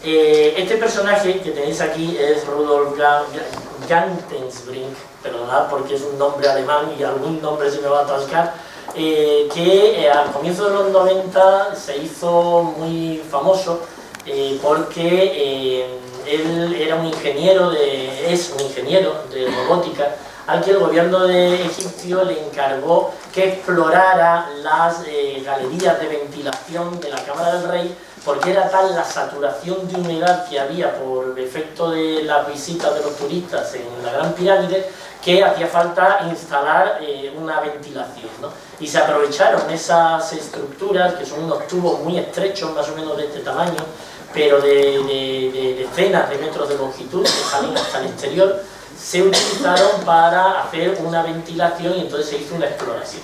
Este personaje que tenéis aquí es Rudolf Gantensbrink, perdonad porque es un nombre alemán y algún nombre se me va a atascar, que al comienzo de los 90 se hizo muy famoso porque él era un ingeniero es un ingeniero de robótica al que el gobierno de egipcio le encargó que explorara las galerías de ventilación de la Cámara del Rey, porque era tal la saturación de humedad que había por efecto de las visitas de los turistas en la Gran Pirámide, que hacía falta instalar una ventilación, ¿no? Y se aprovecharon esas estructuras, que son unos tubos muy estrechos, más o menos de este tamaño, pero de decenas de metros de longitud, que salen hasta el exterior, se utilizaron para hacer una ventilación y entonces se hizo una exploración.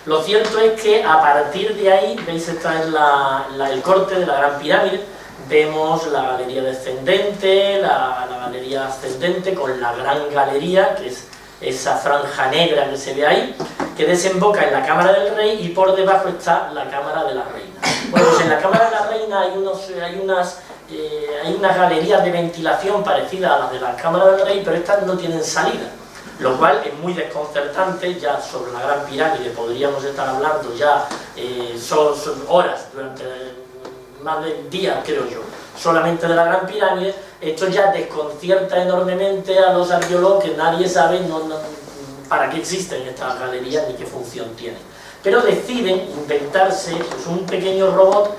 Lo cierto es que a partir de ahí, veis, esta es el corte de la Gran Pirámide, vemos la galería descendente, la galería ascendente con la gran galería, que es esa franja negra que se ve ahí, que desemboca en la Cámara del Rey, y por debajo está la Cámara de la Reina. Bueno, pues en la Cámara de la Reina hay unas galerías de ventilación parecidas a las de la Cámara del Rey, pero estas no tienen salida, lo cual es muy desconcertante. Ya sobre la Gran Pirámide podríamos estar hablando ya son horas, durante más de días creo yo, solamente de la Gran Pirámide. Esto ya desconcierta enormemente a los arqueólogos, que nadie sabe para qué existen estas galerías ni qué función tienen. Pero deciden inventarse pues, un pequeño robot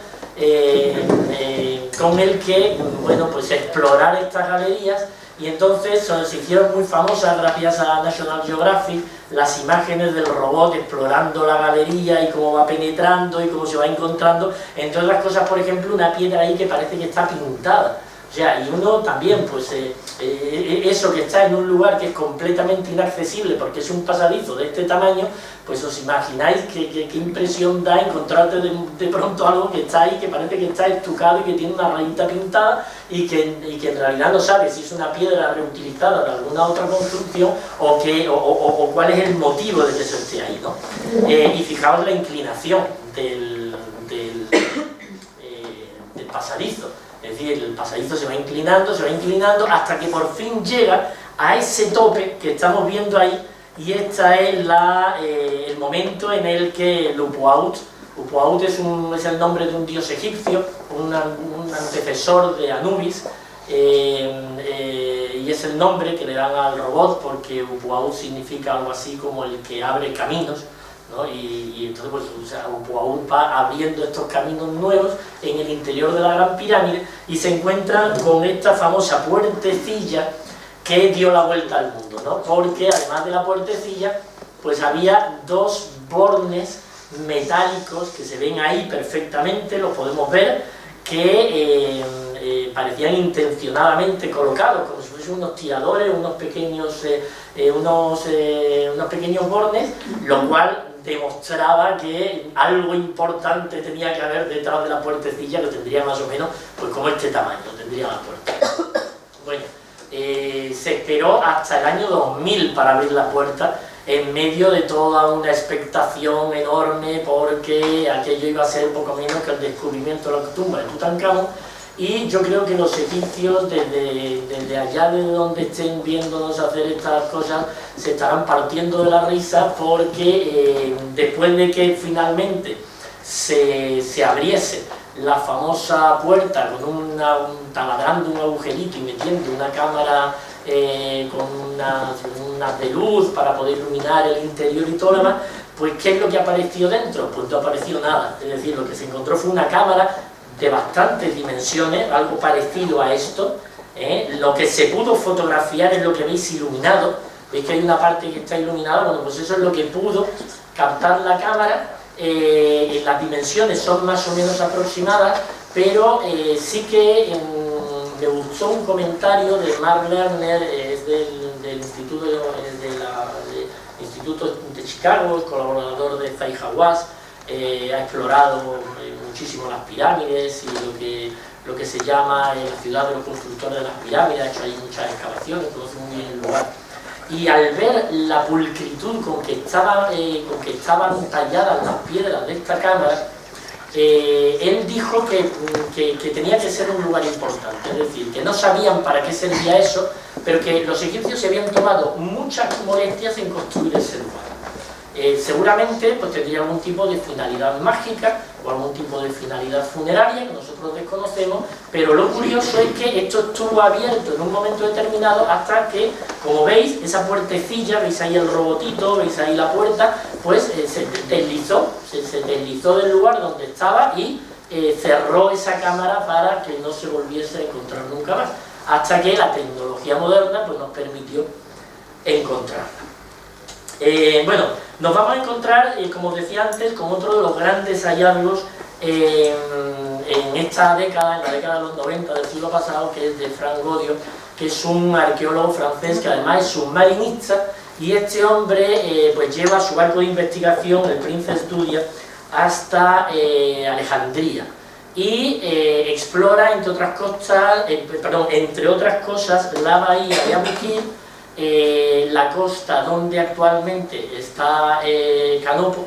con el que, bueno, pues explorar estas galerías. Y entonces se hicieron muy famosas, gracias a National Geographic, las imágenes del robot explorando la galería y cómo va penetrando y cómo se va encontrando, entre otras cosas, por ejemplo, una piedra ahí que parece que está pintada. O sea, y uno también, pues eso que está en un lugar que es completamente inaccesible porque es un pasadizo de este tamaño, pues os imagináis qué impresión da encontrarte de pronto algo que está ahí, que parece que está estucado y que tiene una rayita pintada y que en realidad no sabes si es una piedra reutilizada de alguna otra construcción o cuál es el motivo de que eso esté ahí, ¿no? Y fijaos la inclinación del pasadizo. Es decir, el pasadizo se va inclinando hasta que por fin llega a ese tope que estamos viendo ahí, y este es el momento en el que Lupuaut es el nombre de un dios egipcio, un antecesor de Anubis, y es el nombre que le dan al robot porque Lupuaut significa algo así como el que abre caminos, ¿no? Y entonces pues, Lupuaut va abriendo estos caminos nuevos en el interior de la Gran Pirámide, y se encuentran con esta famosa puertecilla que dio la vuelta al mundo, ¿no? Porque además de la puertecilla pues había dos bornes metálicos que se ven ahí perfectamente, los podemos ver, que parecían intencionadamente colocados, como si fuesen unos tiradores, unos pequeños bornes, lo cual demostraba que algo importante tenía que haber detrás de la puertecilla, que tendría más o menos pues como este tamaño, tendría la puerta. Bueno, se esperó hasta el año 2000 para abrir la puerta, en medio de toda una expectación enorme, porque aquello iba a ser poco menos que el descubrimiento de la tumba de Tutankamón. Y yo creo que los egipcios, desde allá de donde estén viéndonos hacer estas cosas, se estarán partiendo de la risa, porque después de que finalmente se abriese la famosa puerta con taladrando un agujerito y metiendo una cámara con una de luz para poder iluminar el interior y todo lo demás, pues ¿qué es lo que apareció dentro? Pues no apareció nada. Es decir, lo que se encontró fue una cámara de bastantes dimensiones, algo parecido a esto. Lo que se pudo fotografiar es lo que veis iluminado. Veis que hay una parte que está iluminada. Bueno, pues eso es lo que pudo captar la cámara. Las dimensiones son más o menos aproximadas, pero sí que me gustó un comentario de Mark Lerner, es del Instituto de Chicago, colaborador de Zahi Hawass. Ha explorado muchísimo las pirámides y lo que se llama la ciudad de los constructores de las pirámides. Ha hecho ahí muchas excavaciones, conoce muy bien el lugar. Y al ver la pulcritud con que estaban talladas las piedras de esta cámara, él dijo que tenía que ser un lugar importante, es decir, que no sabían para qué servía eso, pero que los egipcios se habían tomado muchas molestias en construir ese lugar. Seguramente pues, tendría algún tipo de finalidad mágica o algún tipo de finalidad funeraria que nosotros desconocemos, pero lo curioso es que esto estuvo abierto en un momento determinado hasta que, como veis, esa puertecilla, veis ahí el robotito, veis ahí la puerta, pues se deslizó del lugar donde estaba y cerró esa cámara para que no se volviese a encontrar nunca más, hasta que la tecnología moderna pues, nos permitió encontrarla. Bueno, nos vamos a encontrar, como os decía antes, con otro de los grandes hallazgos en esta década, en la década de los 90 del siglo pasado, que es de Franck Godiot, que es un arqueólogo francés que además es submarinista, y este hombre pues lleva su barco de investigación, el Princess Dudia, hasta Alejandría y explora, entre otras cosas, la bahía de Abukir, la costa donde actualmente está Canopo,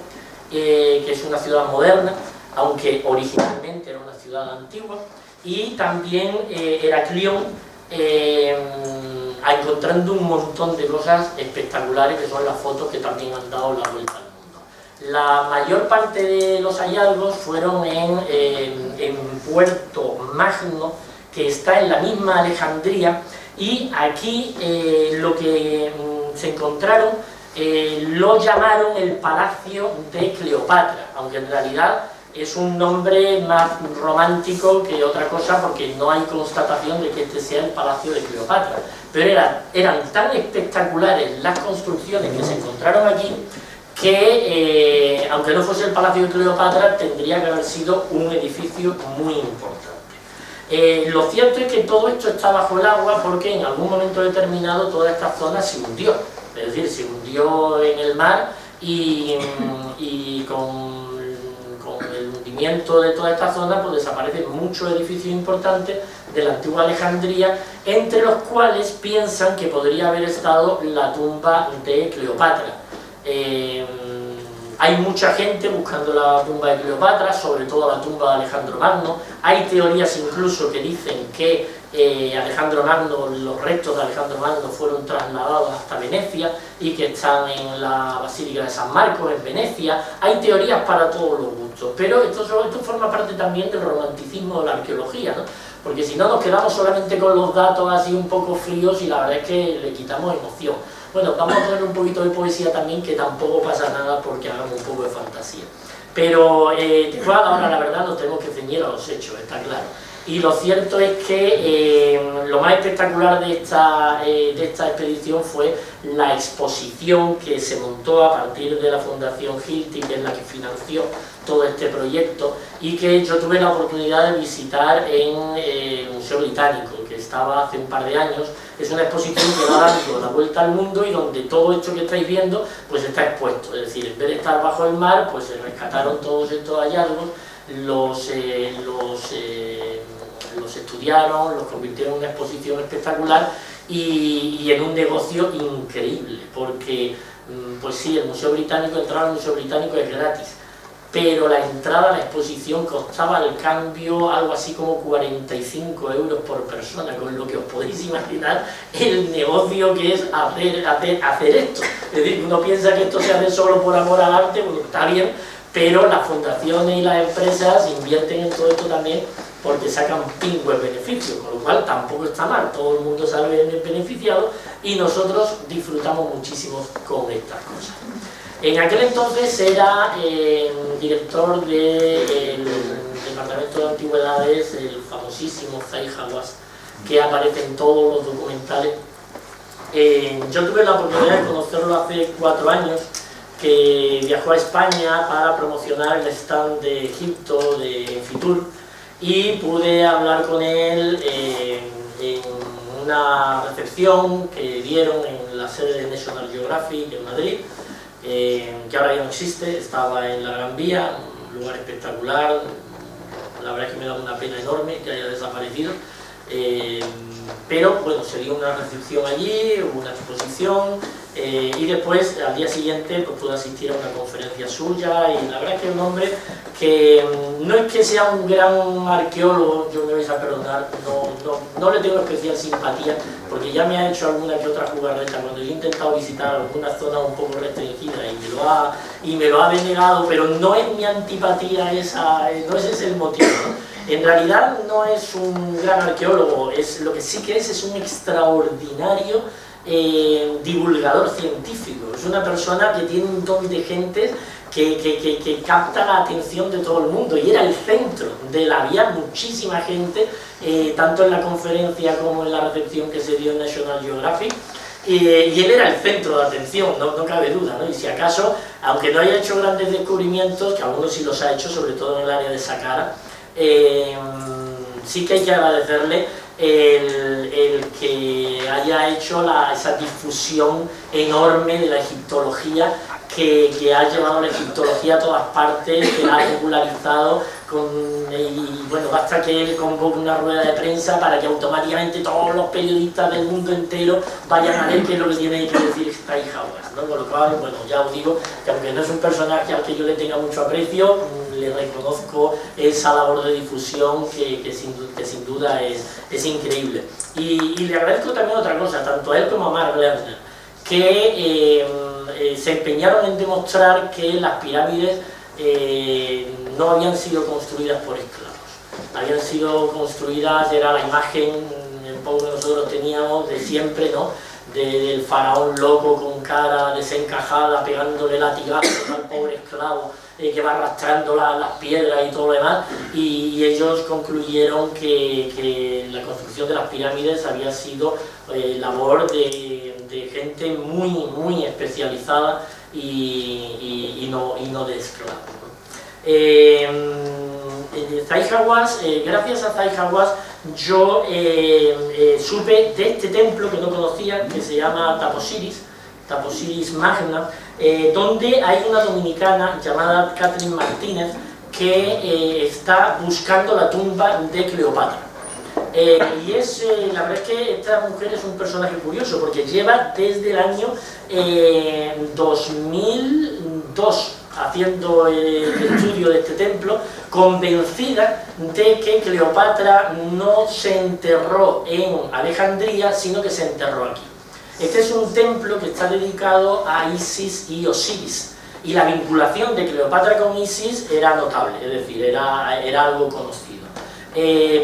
que es una ciudad moderna, aunque originalmente era una ciudad antigua, y también Heraclión, encontrando un montón de cosas espectaculares, que son las fotos que también han dado la vuelta al mundo. La mayor parte de los hallazgos fueron en Puerto Magno, que está en la misma Alejandría, y aquí lo que se encontraron lo llamaron el Palacio de Cleopatra, aunque en realidad es un nombre más romántico que otra cosa, porque no hay constatación de que este sea el Palacio de Cleopatra, pero eran tan espectaculares las construcciones que se encontraron aquí que, aunque no fuese el Palacio de Cleopatra, tendría que haber sido un edificio muy importante. Lo cierto es que todo esto está bajo el agua porque en algún momento determinado toda esta zona se hundió, es decir, se hundió en el mar y con el hundimiento de toda esta zona pues desaparecen muchos edificios importantes de la antigua Alejandría, entre los cuales piensan que podría haber estado la tumba de Cleopatra. Hay mucha gente buscando la tumba de Cleopatra, sobre todo la tumba de Alejandro Magno. Hay teorías incluso que dicen que Alejandro Magno, los restos de Alejandro Magno fueron trasladados hasta Venecia y que están en la Basílica de San Marcos, en Venecia. Hay teorías para todos los gustos, pero esto forma parte también del romanticismo de la arqueología, ¿no? Porque si no nos quedamos solamente con los datos así un poco fríos y la verdad es que le quitamos emoción. Bueno, vamos a poner un poquito de poesía también, que tampoco pasa nada porque hagamos un poco de fantasía. Pero igual ahora la verdad nos tenemos que ceñir a los hechos, está claro. Y lo cierto es que lo más espectacular de esta expedición fue la exposición que se montó a partir de la Fundación Hilti, que es la que financió todo este proyecto, y que yo tuve la oportunidad de visitar en el Museo Británico, que estaba hace un par de años. Es una exposición que va dando la vuelta al mundo y donde todo esto que estáis viendo pues está expuesto, es decir, en vez de estar bajo el mar, pues se rescataron todos estos hallazgos, los estudiaron, los convirtieron en una exposición espectacular y en un negocio increíble, porque pues sí, el Museo Británico, entrar al Museo Británico es gratis, pero la entrada a la exposición costaba al cambio algo así como 45 € por persona, con lo que os podéis imaginar el negocio que es hacer esto. Es decir, uno piensa que esto se hace solo por amor al arte, bueno, está bien, pero las fundaciones y las empresas invierten en todo esto también porque sacan pingües beneficios, con lo cual tampoco está mal, todo el mundo sale beneficiado y nosotros disfrutamos muchísimo con estas cosas. En aquel entonces era director del Departamento de Antigüedades, el famosísimo Zahi Hawass, que aparece en todos los documentales. Yo tuve la oportunidad de conocerlo hace 4 años, que viajó a España para promocionar el stand de Egipto, de Fitur, y pude hablar con él en una recepción que dieron en la sede de National Geographic en Madrid, que ahora ya no existe, estaba en la Gran Vía, un lugar espectacular. La verdad es que me da una pena enorme que haya desaparecido, pero bueno, se dio una recepción allí, hubo una exposición Y después, al día siguiente, pues pude asistir a una conferencia suya, y la verdad es que es un hombre que no es que sea un gran arqueólogo, yo me vais a perdonar, no le tengo especial simpatía, porque ya me ha hecho alguna que otra jugarreta cuando yo he intentado visitar alguna zona un poco restringida y me lo ha denegado, pero no es mi antipatía esa, no ese es el motivo, ¿no? En realidad no es un gran arqueólogo, lo que sí que es un extraordinario divulgador científico. Es una persona que tiene un montón de gente que capta la atención de todo el mundo, y era el centro había muchísima gente, tanto en la conferencia como en la recepción que se dio en National Geographic, y él era el centro de atención, no cabe duda, ¿no? Y si acaso, aunque no haya hecho grandes descubrimientos, que algunos sí los ha hecho, sobre todo en el área de Saqqara, sí que hay que agradecerle el que haya hecho esa difusión enorme de la egiptología, que ha llevado la egiptología a todas partes, que la ha regularizado, y bueno, basta que él convoque una rueda de prensa para que automáticamente todos los periodistas del mundo entero vayan a ver qué es lo que tiene que decir Zahi-Hawass, ¿no? Con lo cual, bueno, ya os digo que aunque no es un personaje al que yo le tenga mucho aprecio, le reconozco esa labor de difusión que sin duda es increíble. Y le agradezco también otra cosa, tanto a él como a Mark Lerner, que se empeñaron en demostrar que las pirámides no habían sido construidas por esclavos, habían sido construidas, era la imagen un poco que nosotros teníamos de siempre, ¿no? Del faraón loco con cara desencajada pegándole latigazos al pobre esclavo que va arrastrando las piedras y todo lo demás, y ellos concluyeron que la construcción de las pirámides había sido labor de gente muy especializada y no de esclavos, ¿no? Zahi-Hawass, gracias a Zahi-Hawass yo supe de este templo que no conocía, que se llama Taposiris Magna, donde hay una dominicana llamada Catherine Martínez que está buscando la tumba de Cleopatra. Y la verdad es que esta mujer es un personaje curioso, porque lleva desde el año 2002 haciendo el estudio de este templo, convencida de que Cleopatra no se enterró en Alejandría, sino que se enterró aquí. Este es un templo que está dedicado a Isis y Osiris, y la vinculación de Cleopatra con Isis era notable, es decir, era algo conocido.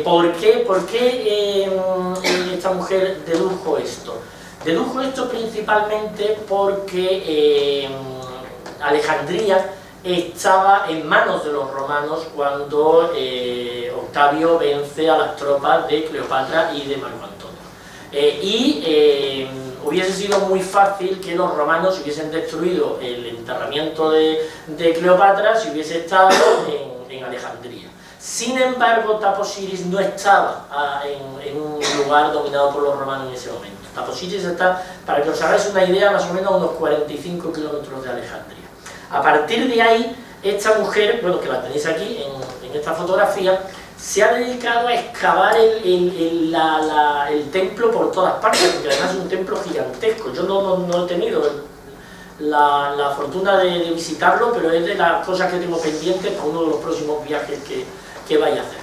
¿Por qué esta mujer dedujo esto? Dedujo esto principalmente porque Alejandría estaba en manos de los romanos cuando Octavio vence a las tropas de Cleopatra y de Marco Antonio. Hubiese sido muy fácil que los romanos hubiesen destruido el enterramiento de Cleopatra si hubiese estado en Alejandría. Sin embargo, Taposiris no estaba en un lugar dominado por los romanos en ese momento. Taposiris está, para que os hagáis una idea, más o menos a unos 45 kilómetros de Alejandría. A partir de ahí, esta mujer, bueno, que la tenéis aquí en esta fotografía, se ha dedicado a excavar el templo por todas partes, porque además es un templo gigantesco. Yo no he tenido la fortuna de visitarlo, pero es de las cosas que tengo pendientes para uno de los próximos viajes que vaya a hacer.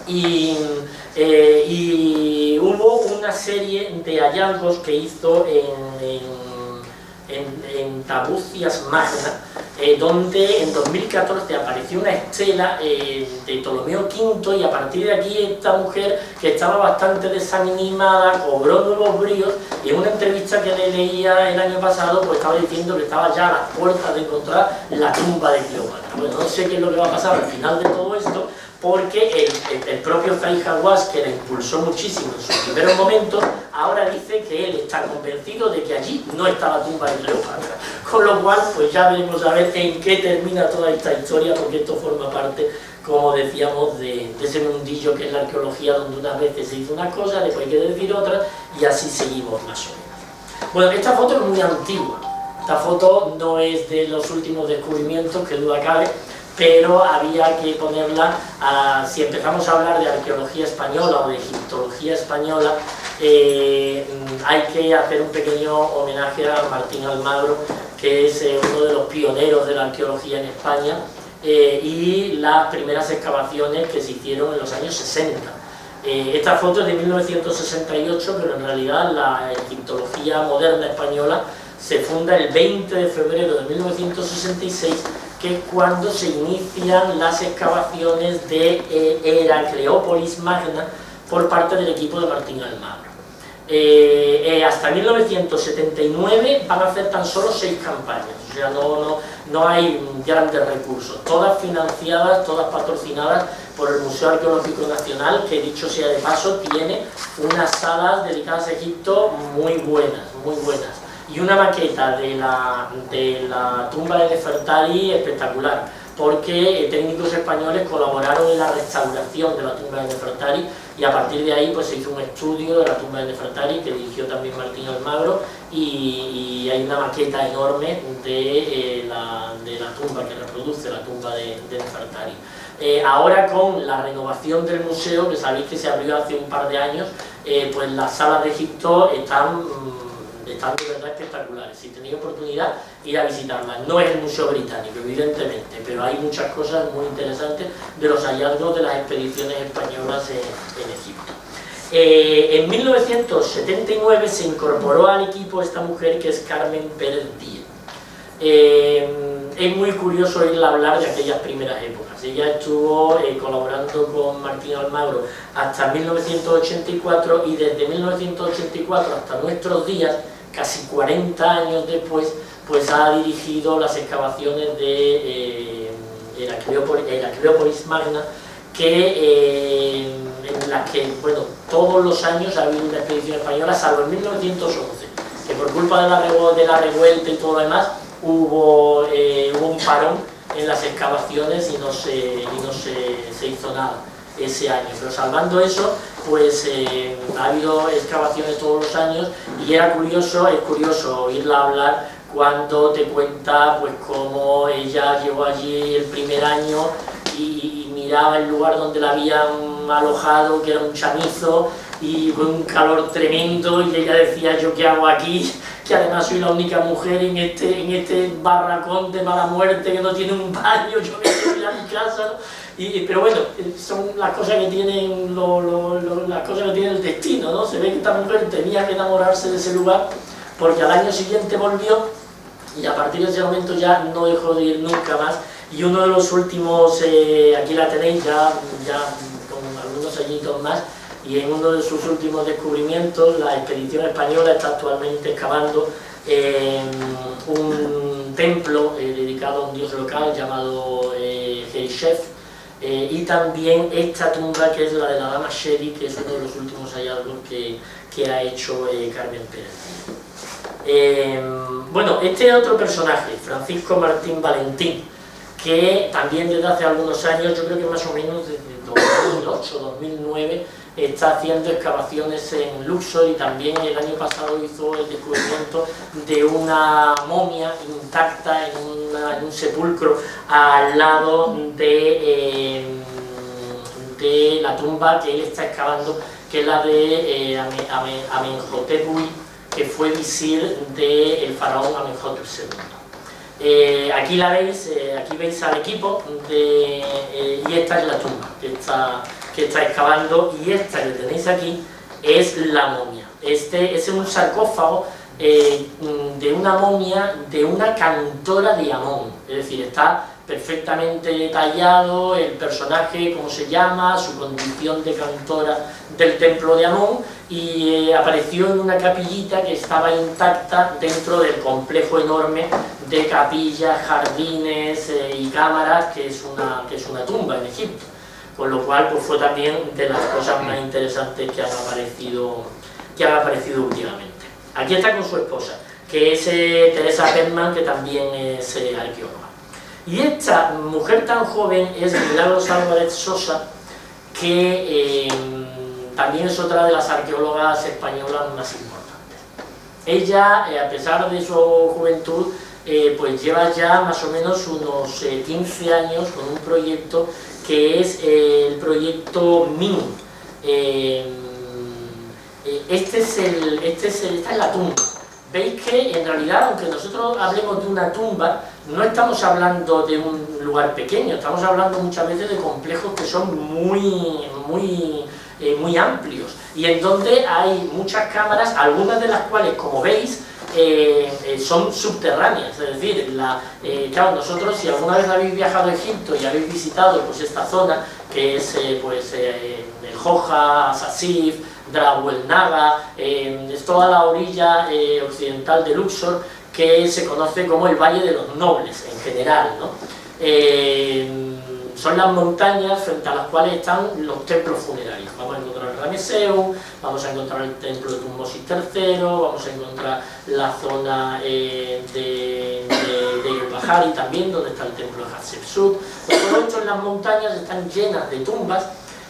Y hubo una serie de hallazgos que hizo en Tabucias Magna, donde en 2014 apareció una estela de Ptolomeo V, y a partir de aquí esta mujer, que estaba bastante desanimada, cobró nuevos bríos, y en una entrevista que le leía el año pasado, pues estaba diciendo que estaba ya a las puertas de encontrar la tumba de Cleopatra. Bueno, no sé qué es lo que va a pasar al final de todo esto, porque el propio Zahi-Hawass, que la impulsó muchísimo en sus primeros momentos, ahora dice que él está convencido de que allí no está la tumba de Cleopatra. Con lo cual, pues ya veremos a ver en qué termina toda esta historia, porque esto forma parte, como decíamos, de ese mundillo que es la arqueología, donde unas veces se dice una cosa, después hay que decir otra, y así seguimos más o menos. Bueno, esta foto es muy antigua. Esta foto no es de los últimos descubrimientos, que duda cabe, pero había que ponerla, si empezamos a hablar de arqueología española o de egiptología española, hay que hacer un pequeño homenaje a Martín Almagro, que es uno de los pioneros de la arqueología en España, y las primeras excavaciones que se hicieron en los años 60. Esta foto es de 1968, pero en realidad la egiptología moderna española se funda el 20 de febrero de 1966, que es cuando se inician las excavaciones de Heracleópolis Magna por parte del equipo de Martín Almagro. Hasta 1979 van a hacer tan solo 6 campañas, o sea, no hay grandes recursos, todas financiadas, todas patrocinadas por el Museo Arqueológico Nacional, que dicho sea de paso, tiene unas salas dedicadas a Egipto muy buenas, y una maqueta de la tumba de Nefertari espectacular, porque técnicos españoles colaboraron en la restauración de la tumba de Nefertari, y a partir de ahí pues se hizo un estudio de la tumba de Nefertari que dirigió también Martín Almagro, y hay una maqueta enorme de la tumba que reproduce la tumba de Nefertari. Ahora, con la renovación del museo, que sabéis que se abrió hace un par de años, pues las salas de Egipto están de verdad espectaculares. Si tenéis oportunidad, ir a visitarlas. No es el Museo Británico, evidentemente, pero hay muchas cosas muy interesantes de los hallazgos de las expediciones españolas en Egipto. En 1979 se incorporó al equipo esta mujer, que es Carmen Pérez Díez. Es muy curioso oírla hablar de aquellas primeras épocas. Ella estuvo colaborando con Martín Almagro hasta 1984, y desde 1984 hasta nuestros días, casi 40 años después, pues ha dirigido las excavaciones de Heracleópolis Magna, en las que, bueno, todos los años ha habido una expedición española, salvo en 1911, que por culpa de la revuelta y todo lo demás, hubo un parón en las excavaciones y no se hizo nada ese año. Pero salvando eso, pues ha habido excavaciones todos los años, y es curioso oírla hablar cuando te cuenta pues cómo ella llegó allí el primer año y miraba el lugar donde la habían alojado, que era un chamizo, y con un calor tremendo, y ella decía: ¿yo qué hago aquí? Que además soy la única mujer en este barracón de mala muerte que no tiene un baño, yo me quiero ir a mi casa, ¿no? Pero bueno, son las cosas que tienen las cosas que tiene el destino, ¿no? Se ve que esta mujer tenía que enamorarse de ese lugar, porque al año siguiente volvió, y a partir de ese momento ya no dejó de ir nunca más. Y uno de los últimos, aquí la tenéis ya con algunos añitos más, y en uno de sus últimos descubrimientos, la expedición española está actualmente excavando un templo dedicado a un dios local llamado Herishef, y también esta tumba, que es la de la Dama Sheri, que es uno de los últimos hallazgos que ha hecho Carmen Pérez. Bueno, este otro personaje, Francisco Martín Valentín, que también desde hace algunos años, yo creo que más o menos desde 2008-2009, está haciendo excavaciones en Luxor, y también el año pasado hizo el descubrimiento de una momia intacta en un sepulcro al lado de la tumba que él está excavando, que es la de Amenhotep I, que fue visir del faraón Amenhotep II. Aquí la veis, aquí veis al equipo, y esta es la tumba que está excavando, y esta que tenéis aquí es la momia. Este es un sarcófago de una momia de una cantora de Amón, es decir, está perfectamente detallado el personaje, cómo se llama, su condición de cantora del templo de Amón, y apareció en una capillita que estaba intacta dentro del complejo enorme de capillas, jardines y cámaras que es una tumba en Egipto, con lo cual pues fue también de las cosas más interesantes que han aparecido últimamente. Aquí está con su esposa, que es Teresa Perman, que también es arqueóloga. Y esta mujer tan joven es Milagros Álvarez Sosa, que también es otra de las arqueólogas españolas más importantes. Ella, a pesar de su juventud, pues lleva ya más o menos unos 15 años con un proyecto que es el proyecto MIN. Esta es la tumba. Veis que en realidad, aunque nosotros hablemos de una tumba, no estamos hablando de un lugar pequeño, estamos hablando muchas veces de complejos que son muy amplios y en donde hay muchas cámaras, algunas de las cuales, como veis, son subterráneas. Es decir, claro, nosotros, si alguna vez habéis viajado a Egipto y habéis visitado pues esta zona, que es el Joja, Sasif, Drahuel Naga, es toda la orilla occidental de Luxor, que se conoce como el Valle de los Nobles en general, ¿no? Son las montañas frente a las cuales están los templos funerarios. Vamos a encontrar el Ramesseum, vamos a encontrar el templo de Tutmosis III, vamos a encontrar la zona de Yel-Bahari también, donde está el templo de Hatshepsut. Todo esto en las montañas están llenas de tumbas,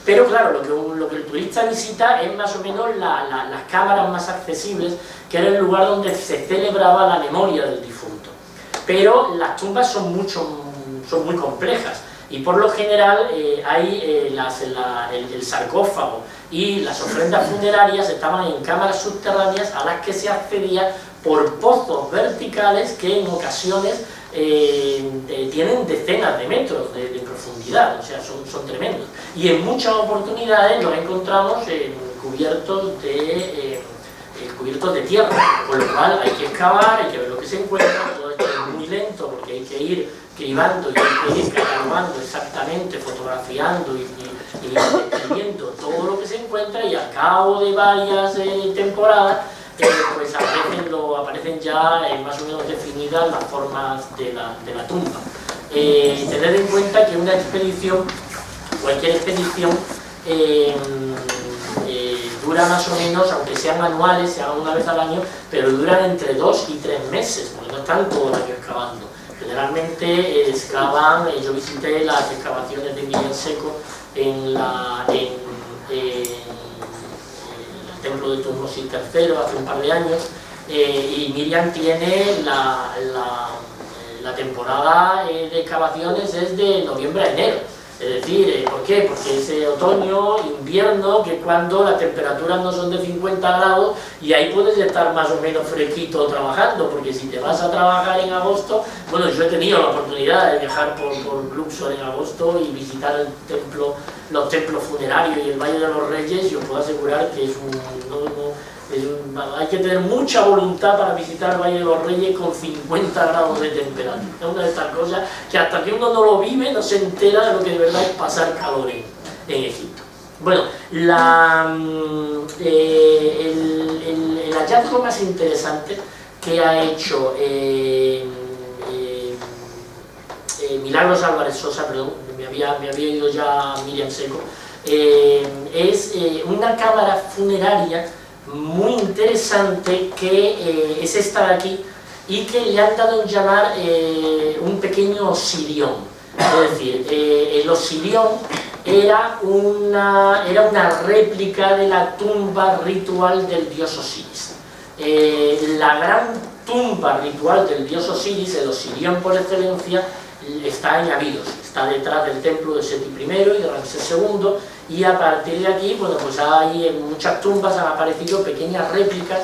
pero claro, lo que el turista visita es más o menos las cámaras más accesibles, que era el lugar donde se celebraba la memoria del difunto. Pero las tumbas son muy complejas. Y por lo general hay el sarcófago y las ofrendas funerarias estaban en cámaras subterráneas a las que se accedía por pozos verticales que en ocasiones tienen decenas de metros de profundidad, o sea, son tremendos. Y en muchas oportunidades los encontramos cubiertos de tierra, con lo cual hay que excavar, hay que ver lo que se encuentra. Todo esto es muy lento porque hay que ir cribando y hay que ir catalogando exactamente, fotografiando y escribiendo todo lo que se encuentra, y al cabo de varias temporadas pues aparecen ya más o menos definidas las formas de la tumba. Tened en cuenta que una expedición, cualquier expedición, dura más o menos, aunque sean anuales, se hagan una vez al año, pero duran entre 2 y 3 meses, porque no están todo el año excavando. Generalmente excavan, yo visité las excavaciones de Miriam Seco en el templo de Tutmosis III hace un par de años, y Miriam tiene la temporada de excavaciones es de noviembre a enero. Es decir, ¿por qué? Porque es otoño, invierno, que es cuando las temperaturas no son de 50 grados y ahí puedes estar más o menos fresquito trabajando, porque si te vas a trabajar en agosto, bueno, yo he tenido la oportunidad de viajar por Luxor en agosto y visitar los templos funerarios y el Valle de los Reyes, y os puedo asegurar que hay que tener mucha voluntad para visitar el Valle de los Reyes con 50 grados de temperatura. Es una de estas cosas que hasta que uno no lo vive no se entera de lo que de verdad es pasar calor en Egipto. Bueno, el hallazgo más interesante que ha hecho Milagros Álvarez Sosa, perdón, me había ido ya Miriam Seco, es una cámara funeraria muy interesante, que es esta de aquí, y que le han dado en llamar un pequeño osirión. Es decir, el osirión era una réplica de la tumba ritual del dios Osiris. La gran tumba ritual del dios Osiris, el osirión por excelencia, está en Abidos, está detrás del templo de Seti I y de Ramsés II, y a partir de aquí, bueno, pues hay en muchas tumbas han aparecido pequeñas réplicas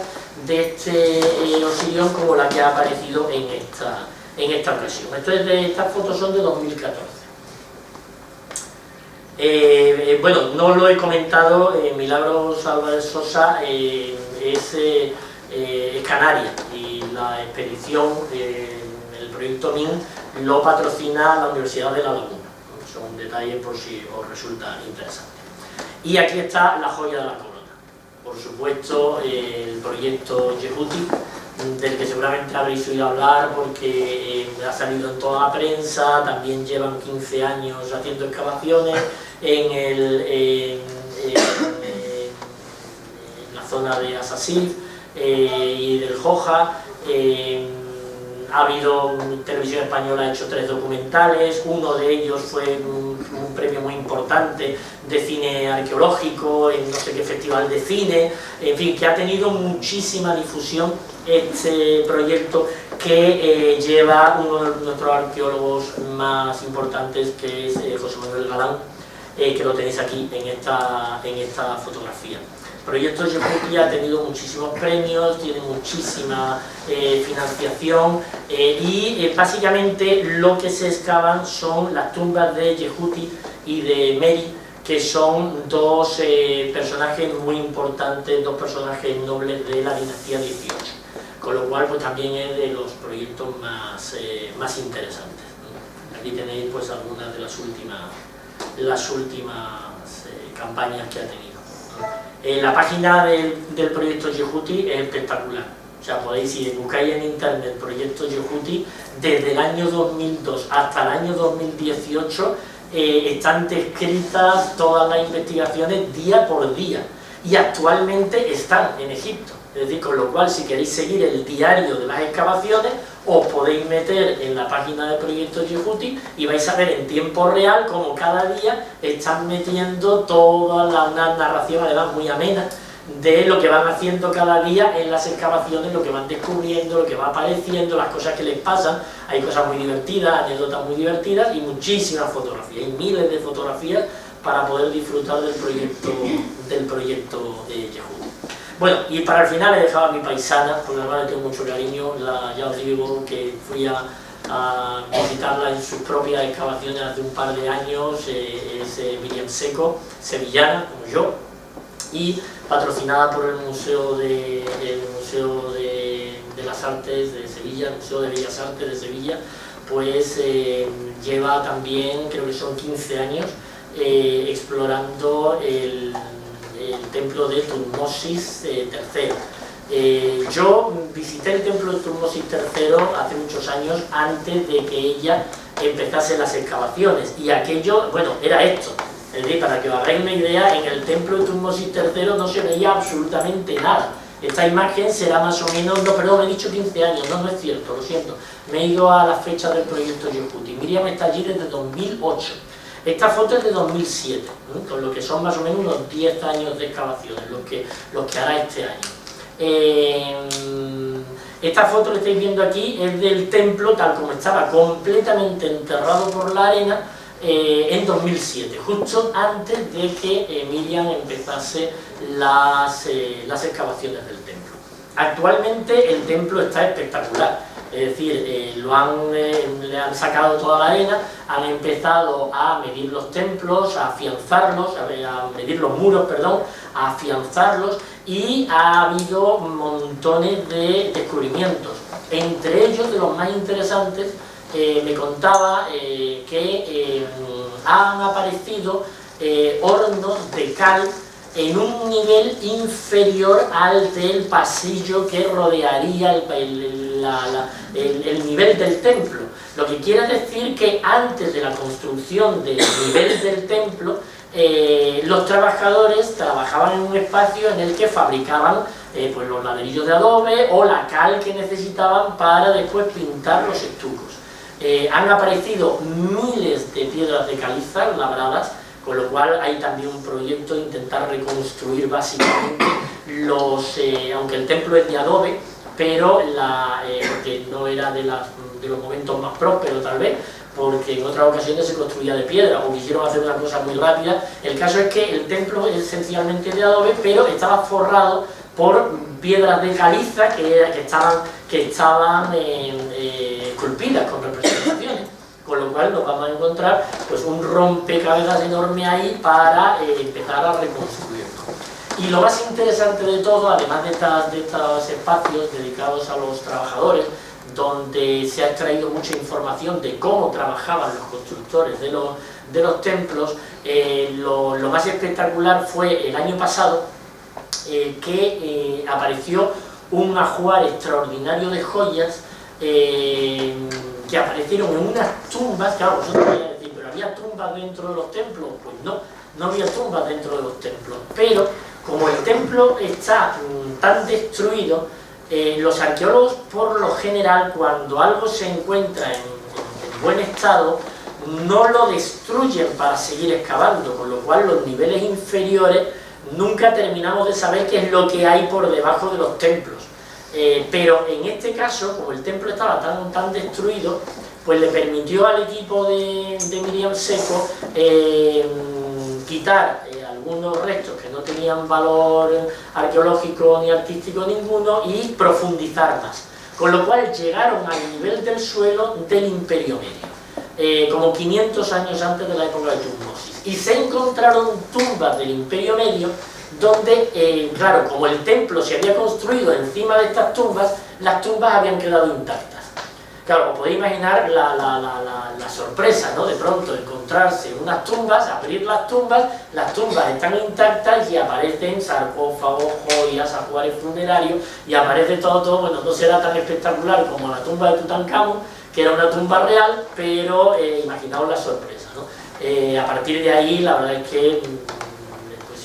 de este osirión, como la que ha aparecido en esta ocasión. Estas fotos son de 2014. Bueno, no lo he comentado, Milagros Álvarez Sosa es canaria, y la expedición, el proyecto MIN, lo patrocina la Universidad de La Laguna. Son un detalle por si os resulta interesante. Y aquí está la joya de la corona. Por supuesto, el proyecto Yehuti, del que seguramente habréis oído hablar porque ha salido en toda la prensa. También llevan 15 años haciendo excavaciones en la zona de Asasif y del Joja. ha habido, Televisión Española ha hecho 3 documentales, uno de ellos fue un premio muy importante de cine arqueológico en no sé qué festival de cine, en fin, que ha tenido muchísima difusión este proyecto que lleva uno de nuestros arqueólogos más importantes, que es José Manuel Galán, que lo tenéis aquí en esta fotografía. El proyecto Yehuti ha tenido muchísimos premios, tiene muchísima financiación y básicamente lo que se excavan son las tumbas de Yehuti y de Meri, que son dos personajes muy importantes, dos personajes nobles de la dinastía 18, con lo cual pues también es de los proyectos más interesantes. Aquí tenéis pues algunas de las últimas campañas que ha tenido. La página del proyecto Yehuti es espectacular, o sea, podéis ir, buscáis en internet proyecto Yehuti, desde el año 2002 hasta el año 2018 están descritas todas las investigaciones día por día y actualmente están en Egipto. Es decir, con lo cual, si queréis seguir el diario de las excavaciones, os podéis meter en la página de Proyecto Yehuti y vais a ver en tiempo real cómo cada día están metiendo toda una narración, además muy amena, de lo que van haciendo cada día en las excavaciones, lo que van descubriendo, lo que va apareciendo, las cosas que les pasan. Hay cosas muy divertidas, anécdotas muy divertidas y muchísimas fotografías, hay miles de fotografías para poder disfrutar del proyecto Yehuti. Bueno, y para el final he dejado a mi paisana, porque además le tengo mucho cariño, ya os digo que fui a visitarla en sus propias excavaciones hace un par de años, es Miriam Seco, sevillana, como yo, y patrocinada por el Museo de las Artes de Sevilla, el Museo de Bellas Artes de Sevilla, pues lleva también, creo que son 15 años, explorando el templo de Thutmosis III. Yo visité el templo de Thutmosis III hace muchos años, antes de que ella empezase las excavaciones, y aquello, bueno, era esto. Es decir, para que os hagáis una idea, en el templo de Thutmosis III no se veía absolutamente nada. Esta imagen será más o menos, no, perdón, he dicho 15 años, no es cierto, lo siento. Me he ido a la fecha del proyecto Yehuti. Miriam está allí desde 2008. Esta foto es de 2007, ¿no? Con lo que son más o menos unos 10 años de excavaciones, los que hará este año. Esta foto que estáis viendo aquí es del templo tal como estaba, completamente enterrado por la arena, en 2007, justo antes de que Miriam empezase las excavaciones del templo. Actualmente el templo está espectacular. Es decir, le han sacado toda la arena, han empezado a medir los templos, a afianzarlos, a medir los muros, perdón, a afianzarlos, y ha habido montones de descubrimientos. Entre ellos, de los más interesantes, me contaba que han aparecido hornos de cal en un nivel inferior al del pasillo que rodearía el nivel del templo. Lo que quiere decir que antes de la construcción del nivel del templo, los trabajadores trabajaban en un espacio en el que fabricaban pues los ladrillos de adobe o la cal que necesitaban para después pintar los estucos. Han aparecido miles de piedras de caliza labradas, con lo cual hay también un proyecto de intentar reconstruir básicamente aunque el templo es de adobe, pero que no era de los momentos más prósperos tal vez, porque en otras ocasiones se construía de piedra o quisieron hacer una cosa muy rápida. El caso es que el templo es esencialmente de adobe, pero estaba forrado por piedras de caliza que estaban esculpidas con representaciones, con lo cual nos vamos a encontrar pues un rompecabezas enorme ahí para empezar a reconstruirlo. Y lo más interesante de todo, además de estos espacios dedicados a los trabajadores, donde se ha extraído mucha información de cómo trabajaban los constructores de los templos, lo más espectacular fue el año pasado que apareció un ajuar extraordinario de joyas que aparecieron en unas tumbas. Claro, vosotros vais a decir, ¿pero había tumbas dentro de los templos? Pues no había tumbas dentro de los templos, pero como el templo está tan destruido, Los arqueólogos, por lo general, cuando algo se encuentra en buen estado, no lo destruyen para seguir excavando, con lo cual los niveles inferiores nunca terminamos de saber qué es lo que hay por debajo de los templos. Pero en este caso, como el templo estaba tan destruido, pues le permitió al equipo de Miriam Seco quitar algunos restos que no tenían valor arqueológico ni artístico ninguno y profundizar más. Con lo cual llegaron al nivel del suelo del Imperio Medio, como 500 años antes de la época de Tutmosis. Y se encontraron tumbas del Imperio Medio donde, claro, como el templo se había construido encima de estas tumbas, las tumbas habían quedado intactas. Claro, os podéis imaginar la sorpresa, ¿no? De pronto encontrarse unas tumbas, abrir las tumbas están intactas y aparecen sarcófagos, joyas, ajuares funerarios y aparece todo, bueno, no será tan espectacular como la tumba de Tutankamón, que era una tumba real, pero imaginaos la sorpresa, ¿no? A partir de ahí, la verdad es que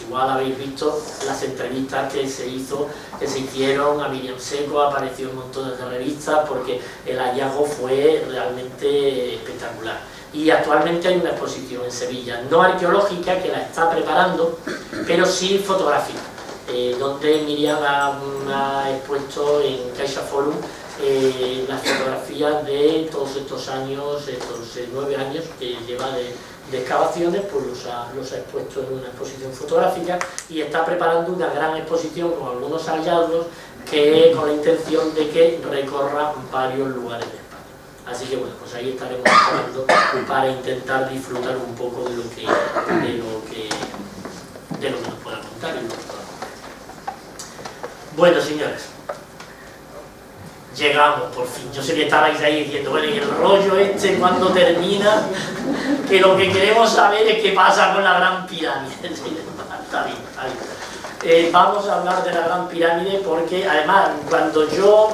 igual habéis visto las entrevistas que se hicieron a Miriam Seco, apareció en montones de revistas porque el hallazgo fue realmente espectacular. Y actualmente hay una exposición en Sevilla, no arqueológica, que la está preparando, pero sí fotográfica, donde Miriam ha expuesto en CaixaForum las fotografías de todos estos años, estos 9 años que lleva de excavaciones, pues los ha expuesto en una exposición fotográfica y está preparando una gran exposición con algunos hallazgos con la intención de que recorra varios lugares de España. Así que bueno, pues ahí estaremos hablando para intentar disfrutar un poco de lo que nos pueda contar. Bueno, señores, llegamos, por fin. Yo sé que estabais ahí diciendo, bueno, y el rollo este, ¿cuándo termina? Que lo que queremos saber es qué pasa con la Gran Pirámide. Está bien, está bien. Vamos a hablar de la Gran Pirámide porque, además, cuando yo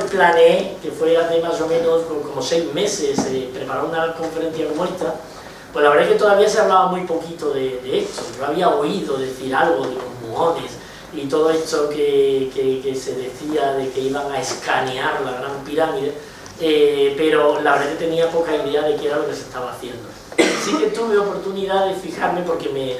planeé, que fue hace más o menos como 6 meses, preparar una conferencia como esta, pues la verdad es que todavía se hablaba muy poquito de esto. Yo había oído decir algo de los muones y todo esto que se decía de que iban a escanear la Gran Pirámide, pero la verdad es que tenía poca idea de qué era lo que se estaba haciendo. Sí que tuve oportunidad de fijarme porque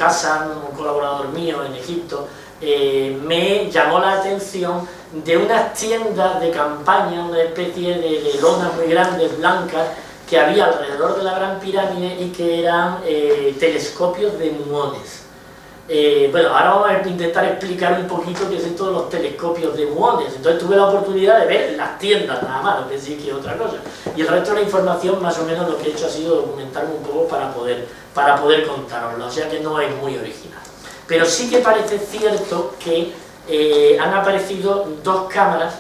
Hassan, un colaborador mío en Egipto, me llamó la atención de unas tiendas de campaña, una especie de lonas muy grandes, blancas, que había alrededor de la Gran Pirámide y que eran telescopios de muones. Bueno, ahora vamos a intentar explicar un poquito qué es esto de los telescopios de muones. Entonces tuve la oportunidad de ver las tiendas nada más, no pensé que otra cosa. Y el resto de la información, más o menos lo que he hecho ha sido documentarme un poco para poder contároslo, o sea que no es muy original. Pero sí que parece cierto que han aparecido 2 cámaras,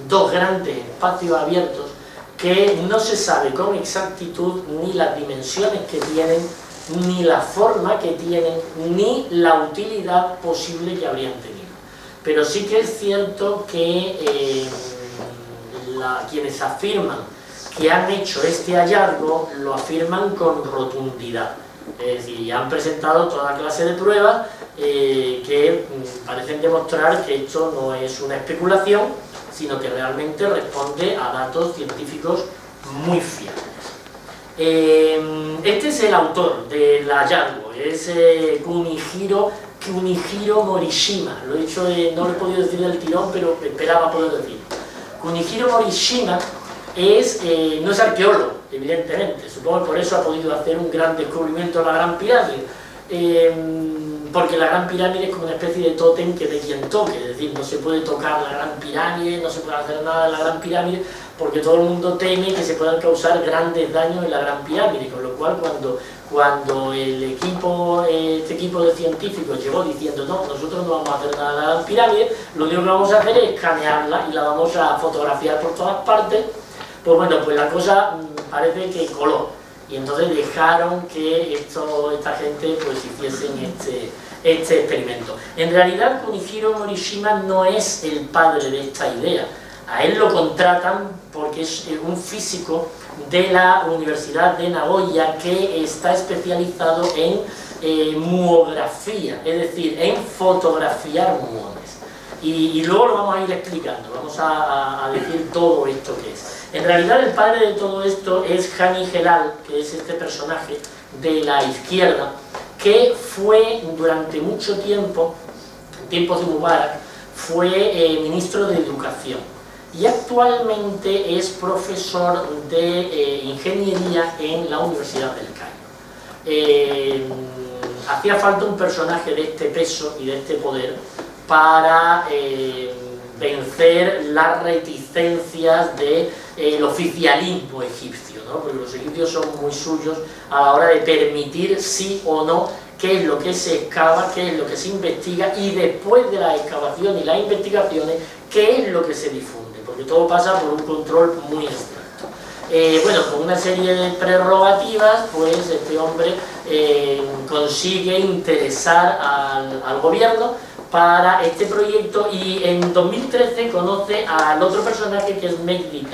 2 grandes espacios abiertos, que no se sabe con exactitud ni las dimensiones que tienen, ni la forma que tienen, ni la utilidad posible que habrían tenido. Pero sí que es cierto que quienes afirman que han hecho este hallazgo lo afirman con rotundidad. Es decir, han presentado toda clase de pruebas que parecen demostrar que esto no es una especulación, sino que realmente responde a datos científicos muy fiables. Este es el autor del hallazgo, es Kunihiro Morishima. Lo he dicho, no lo he podido decir del tirón, pero esperaba poder decirlo. Kunihiro Morishima no es arqueólogo, evidentemente, supongo que por eso ha podido hacer un gran descubrimiento de la Gran Pirámide, porque la Gran Pirámide es como una especie de tótem que de quien toque, es decir, no se puede tocar la Gran Pirámide, no se puede hacer nada de la Gran Pirámide, porque todo el mundo teme que se puedan causar grandes daños en la Gran Pirámide, con lo cual cuando este equipo de científicos llegó diciendo no, nosotros no vamos a hacer nada de la Gran Pirámide, lo único que vamos a hacer es escanearla y la vamos a fotografiar por todas partes, pues bueno, pues la cosa parece que coló, y entonces dejaron que esta gente pues hiciesen este experimento. En realidad Kunihiro Morishima no es el padre de esta idea, a él lo contratan porque es un físico de la Universidad de Nagoya que está especializado en muografía, es decir, en fotografiar muones. y luego lo vamos a ir explicando, vamos a decir todo esto que es. En realidad el padre de todo esto es Hani Helal, que es este personaje de la izquierda, que fue durante mucho tiempo, en tiempos de Mubarak, fue ministro de Educación y actualmente es profesor de ingeniería en la Universidad del Cairo. Hacía falta un personaje de este peso y de este poder para vencer las reticencias del oficialismo egipcio, ¿no? Porque los egipcios son muy suyos a la hora de permitir sí o no qué es lo que se excava, qué es lo que se investiga y después de la excavación y las investigaciones qué es lo que se difunde, porque todo pasa por un control muy estricto. Bueno, con una serie de prerrogativas, pues este hombre consigue interesar al gobierno para este proyecto y en 2013 conoce al otro personaje que es Mehdi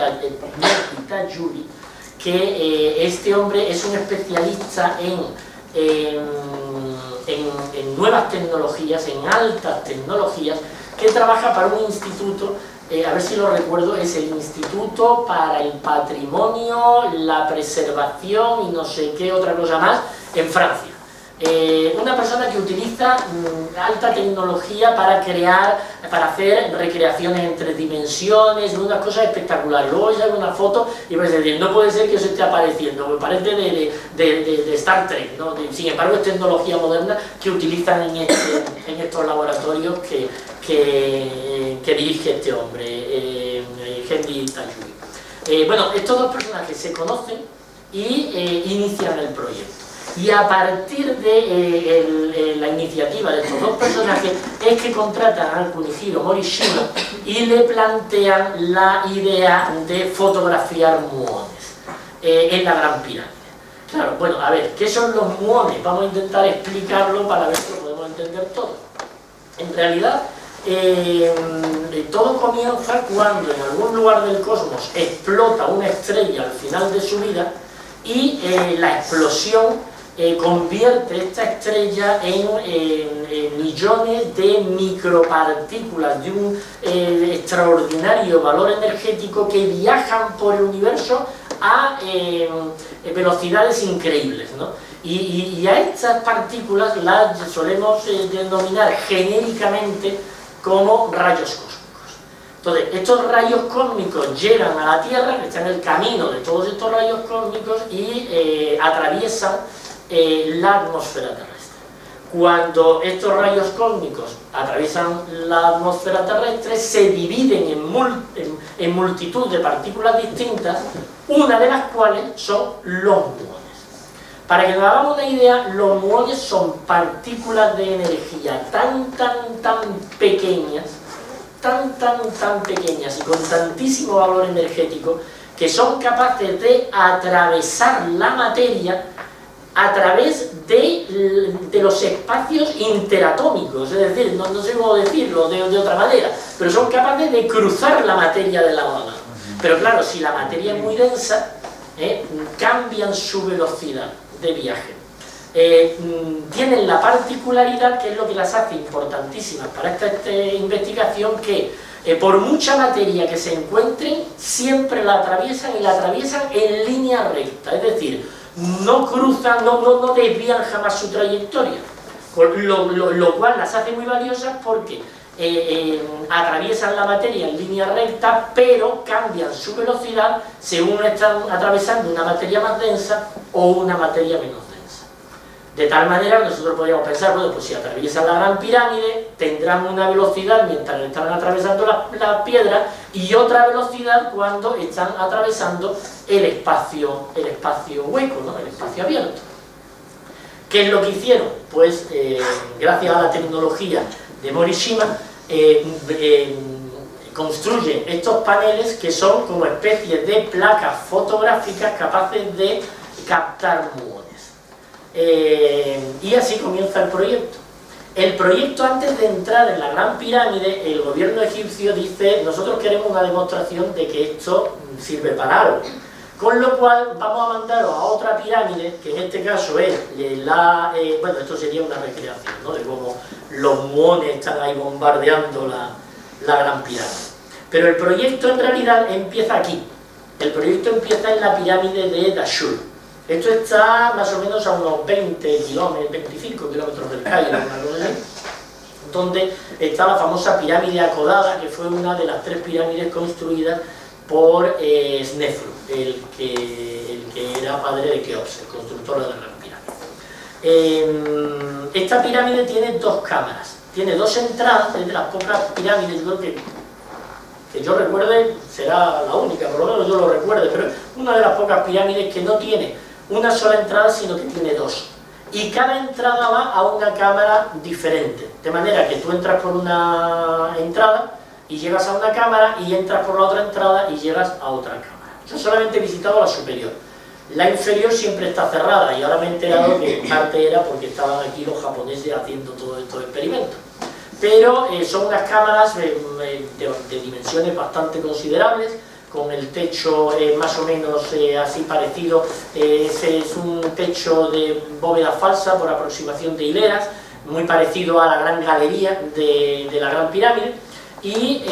Tayuri, que este hombre es un especialista en nuevas tecnologías, en altas tecnologías, que trabaja para un instituto, a ver si lo recuerdo, es el Instituto para el Patrimonio, la Preservación y no sé qué otra cosa más, en Francia. Una persona que utiliza alta tecnología para crear, para hacer recreaciones en 3 dimensiones, unas cosas espectaculares. Luego ella ve una foto y parece decir, no puede ser que eso esté apareciendo, me parece de Star Trek, ¿no? Sin embargo es tecnología moderna que utilizan en estos laboratorios que dirige este hombre, Henry Tayuri. Bueno, estos dos personajes se conocen y inician el proyecto. Y a partir de la iniciativa de estos dos personajes es que contratan al Kunihiro Morishima y le plantean la idea de fotografiar muones en la Gran Pirámide. Claro, bueno, a ver, ¿qué son los muones? Vamos a intentar explicarlo para ver si lo podemos entender todo. En realidad, todo comienza cuando en algún lugar del cosmos explota una estrella al final de su vida y la explosión convierte esta estrella en millones de micropartículas de un extraordinario valor energético que viajan por el universo a velocidades increíbles, ¿no? Y a estas partículas las solemos denominar genéricamente como rayos cósmicos. Entonces, estos rayos cósmicos llegan a la Tierra, que están en el camino de todos estos rayos cósmicos y atraviesan la atmósfera terrestre. Cuando estos rayos cósmicos atraviesan la atmósfera terrestre, se dividen en multitud de partículas distintas, una de las cuales son los muones. Para que nos hagamos una idea, los muones son partículas de energía tan pequeñas, tan pequeñas y con tantísimo valor energético, que son capaces de atravesar la materia a través de los espacios interatómicos, es decir, no sé cómo decirlo de otra manera, pero son capaces de cruzar la materia de lado a lado. Pero claro, si la materia es muy densa, cambian su velocidad de viaje. Tienen la particularidad, que es lo que las hace importantísimas para esta investigación, que por mucha materia que se encuentren, siempre la atraviesan y la atraviesan en línea recta, es decir, no cruzan, no desvían jamás su trayectoria, lo cual las hace muy valiosas porque atraviesan la materia en línea recta, pero cambian su velocidad según están atravesando una materia más densa o una materia menos densa. De tal manera que nosotros podríamos pensar, bueno, pues si atraviesan la Gran Pirámide, tendrán una velocidad mientras están atravesando la piedra y otra velocidad cuando están atravesando el espacio hueco, ¿no? El espacio abierto. ¿Qué es lo que hicieron? Pues gracias a la tecnología de Morishima, construyen estos paneles que son como especies de placas fotográficas capaces de captar muones. Y así comienza el proyecto. El proyecto, antes de entrar en la Gran Pirámide, el gobierno egipcio dice: nosotros queremos una demostración de que esto sirve para algo, con lo cual vamos a mandaros a otra pirámide, que en este caso es bueno, esto sería una recreación, ¿no?, de cómo los muones están ahí bombardeando la Gran Pirámide. Pero el proyecto en realidad empieza aquí. El proyecto empieza en la pirámide de Dashur. Esto está más o menos a unos 20 kilómetros, 25 kilómetros del Cairo, una cosa así, donde está la famosa pirámide acodada, que fue una de las 3 pirámides construidas por Snefru, el que era padre de Keops, el constructor de la Gran Pirámide. Esta pirámide tiene 2 cámaras, tiene 2 entradas, es de las pocas pirámides, yo creo que yo recuerde, será la única, por lo menos yo lo recuerde, pero es una de las pocas pirámides que no tiene una sola entrada, sino que tiene 2. Y cada entrada va a una cámara diferente, de manera que tú entras por una entrada y llegas a una cámara, y entras por la otra entrada y llegas a otra cámara. Yo solamente he visitado la superior. La inferior siempre está cerrada, y ahora me he enterado que en parte era porque estaban aquí los japoneses haciendo todos estos experimentos. Pero son unas cámaras de dimensiones bastante considerables, con el techo más o menos así parecido. Ese es un techo de bóveda falsa por aproximación de hileras, muy parecido a la gran galería de la Gran Pirámide, y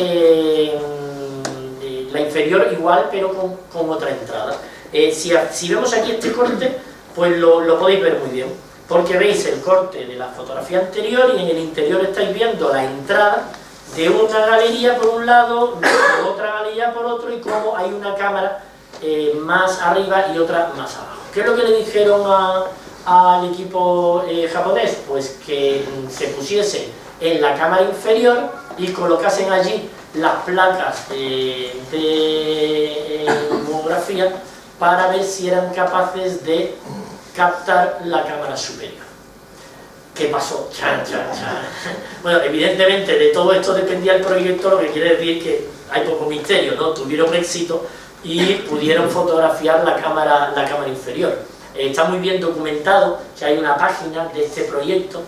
la inferior igual, pero con otra entrada. Si vemos aquí este corte, pues lo podéis ver muy bien, porque veis el corte de la fotografía anterior, y en el interior estáis viendo la entrada de una galería por un lado, de otra galería por otro, y cómo hay una cámara más arriba y otra más abajo. ¿Qué es lo que le dijeron al equipo japonés? Pues que se pusiese en la cámara inferior y colocasen allí las placas de homografía para ver si eran capaces de captar la cámara superior. ¿Qué pasó? Chan, chan, chan. Bueno, evidentemente de todo esto dependía el proyecto, lo que quiere decir que hay poco misterio, ¿no? Tuvieron éxito y pudieron fotografiar la cámara inferior. Está muy bien documentado, que hay una página de este proyecto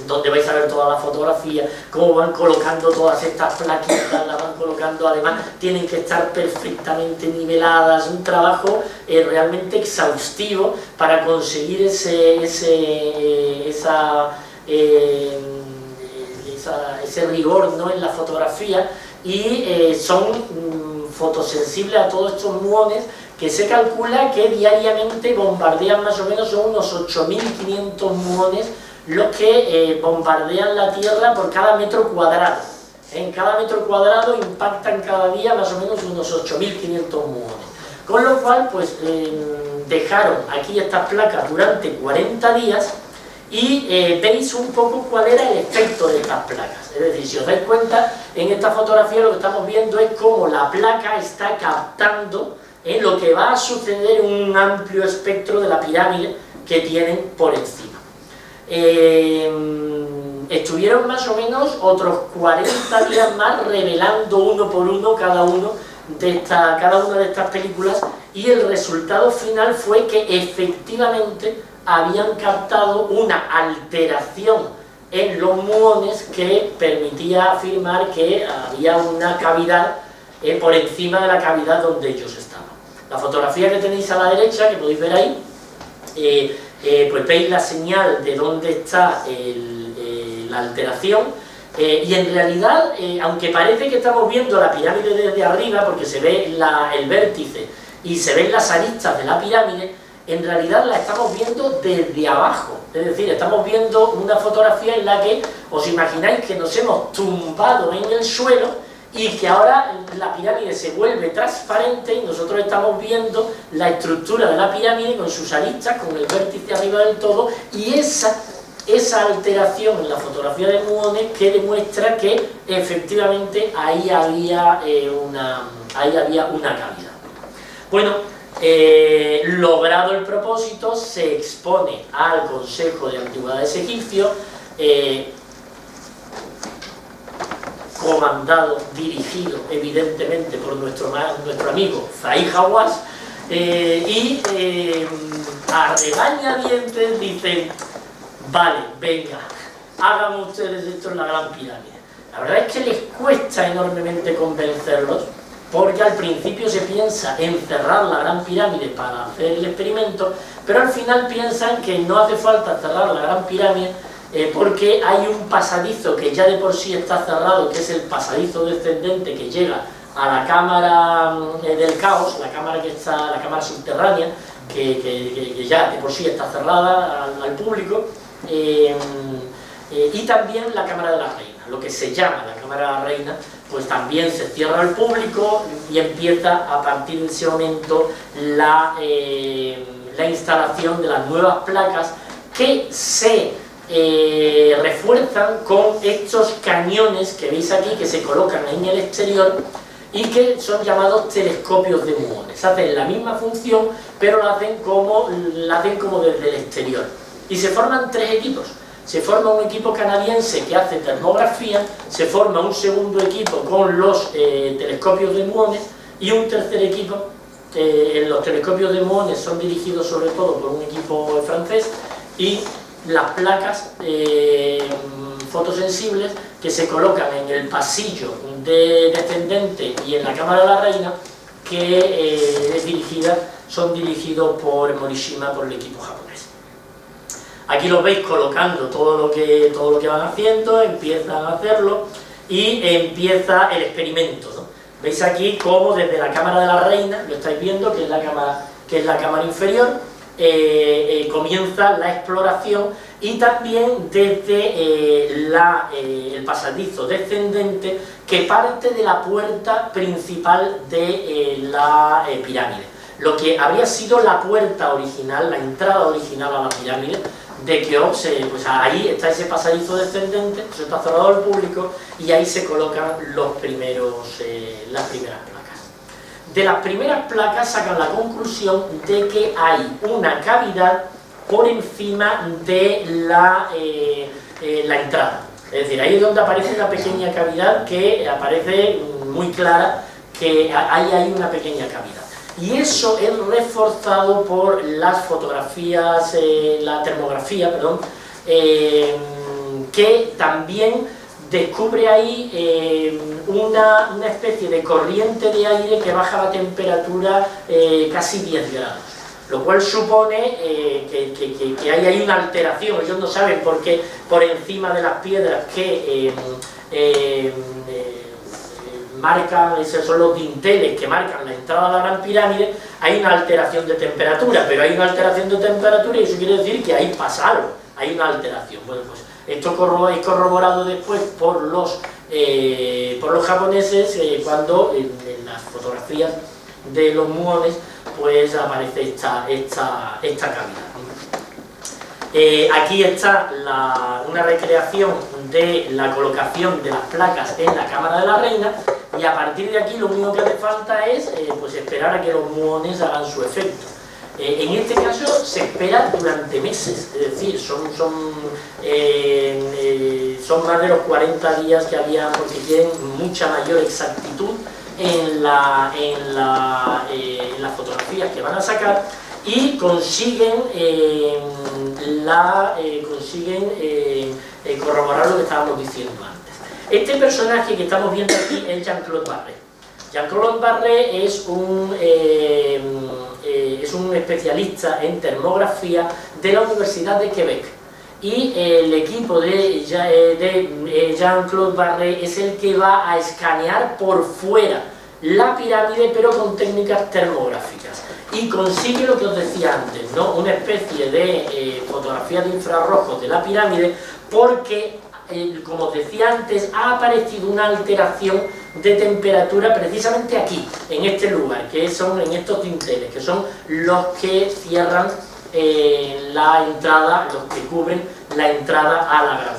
donde vais a ver toda la fotografía, cómo van colocando todas estas plaquitas, las van colocando, además tienen que estar perfectamente niveladas, un trabajo realmente exhaustivo para conseguir ese rigor, ¿no?, en la fotografía, y son fotosensibles a todos estos muones, que se calcula que diariamente bombardean más o menos unos 8.500 muones los que bombardean la Tierra por cada metro cuadrado. En cada metro cuadrado impactan cada día más o menos unos 8.500 muones. Con lo cual, pues dejaron aquí estas placas durante 40 días y veis un poco cuál era el efecto de estas placas. Es decir, si os dais cuenta, en esta fotografía lo que estamos viendo es cómo la placa está captando lo que va a suceder en un amplio espectro de la pirámide que tienen por encima. Estuvieron más o menos otros 40 días más revelando uno por uno cada una de estas películas, y el resultado final fue que efectivamente habían captado una alteración en los muones que permitía afirmar que había una cavidad por encima de la cavidad donde ellos estaban. La fotografía que tenéis a la derecha, que podéis ver ahí, pues veis la señal de dónde está la alteración, y en realidad, aunque parece que estamos viendo la pirámide desde arriba, porque se ve el vértice y se ven las aristas de la pirámide, en realidad la estamos viendo desde abajo. Es decir, estamos viendo una fotografía en la que os imagináis que nos hemos tumbado en el suelo y que ahora la pirámide se vuelve transparente y nosotros estamos viendo la estructura de la pirámide con sus aristas, con el vértice arriba del todo, y esa alteración en la fotografía de muones que demuestra que efectivamente ahí había una cavidad. Bueno, logrado el propósito, se expone al Consejo de Antigüedades Egipcio, comandado, dirigido evidentemente por nuestro amigo Zahi Hawass, y a regañadientes dicen: vale, venga, hagan ustedes esto en la Gran Pirámide. La verdad es que les cuesta enormemente convencerlos, porque al principio se piensa en cerrar la Gran Pirámide para hacer el experimento, pero al final piensan que no hace falta cerrar la Gran Pirámide, porque hay un pasadizo que ya de por sí está cerrado, que es el pasadizo descendente que llega a la cámara del caos, la cámara subterránea, que ya de por sí está cerrada al público, y también la cámara de la reina, lo que se llama la cámara de la reina, pues también se cierra al público y empieza a partir de ese momento la instalación de las nuevas placas que se refuerzan con estos cañones que veis aquí, que se colocan en el exterior y que son llamados telescopios de muones. Hacen la misma función, pero la hacen como desde el exterior. Y se forman tres equipos. Se forma un equipo canadiense que hace termografía, se forma un segundo equipo con los telescopios de muones y un tercer equipo. Los telescopios de muones son dirigidos sobre todo por un equipo francés, y las placas fotosensibles que se colocan en el pasillo descendente y en la cámara de la reina, que son dirigidos por Morishima, por el equipo japonés. Aquí los veis colocando todo lo que van haciendo, empiezan a hacerlo y empieza el experimento, ¿no? Veis aquí cómo desde la cámara de la reina, lo estáis viendo, que es la cámara inferior, comienza la exploración, y también desde el pasadizo descendente que parte de la puerta principal de la pirámide. Lo que habría sido la puerta original, la entrada original a la pirámide de Keops, pues ahí está ese pasadizo descendente, eso está cerrado al público, y ahí se colocan las primeras placas. De las primeras placas sacan la conclusión de que hay una cavidad por encima de la entrada. Es decir, ahí es donde aparece una pequeña cavidad, que aparece muy clara, que ahí hay una pequeña cavidad. Y eso es reforzado por las fotografías, la termografía, perdón, que también descubre ahí una especie de corriente de aire que baja la temperatura casi 10 grados. Lo cual supone que hay ahí una alteración. Ellos no saben por qué por encima de las piedras que marcan, esos son los dinteles que marcan la entrada a la Gran Pirámide, hay una alteración de temperatura, pero hay una alteración de temperatura y eso quiere decir que ahí pasa algo, hay una alteración. Bueno, pues esto es corroborado después por los japoneses, cuando en las fotografías de los muones pues aparece esta cavidad. Aquí está una recreación de la colocación de las placas en la cámara de la reina, y a partir de aquí lo único que hace falta es pues esperar a que los muones hagan su efecto. En este caso se espera durante meses, es decir, son más de los 40 días que había, porque tienen mucha mayor exactitud en las fotografías que van a sacar, y consiguen corroborar lo que estábamos diciendo antes. Este personaje que estamos viendo aquí es Jean-Claude Barré. Jean-Claude Barré es un especialista en termografía de la Universidad de Quebec, y el equipo de Jean-Claude Barré es el que va a escanear por fuera la pirámide, pero con técnicas termográficas, y consigue lo que os decía antes, ¿no? Una especie de fotografía de infrarrojos de la pirámide, porque como os decía antes, ha aparecido una alteración de temperatura precisamente aquí, en este lugar, que son en estos dinteles, que son los que cierran la entrada, los que cubren la entrada a la Gran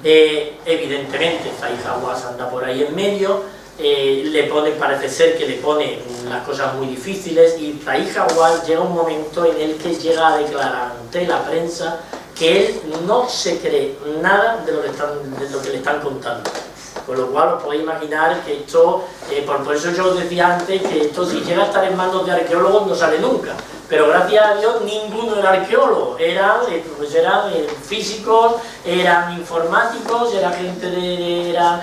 Pirámide. Evidentemente, Zahi Hawass anda por ahí en medio, parece ser que le pone las cosas muy difíciles, y Zahi Hawass llega un momento en el que llega a declarar ante la prensa que él no se cree nada de lo que le están contando. Con lo cual os podéis imaginar que esto, por eso yo os decía antes que esto, si llega a estar en manos de arqueólogos, no sale nunca. Pero gracias a Dios ninguno era arqueólogo, eran físicos, eran informáticos, era gente de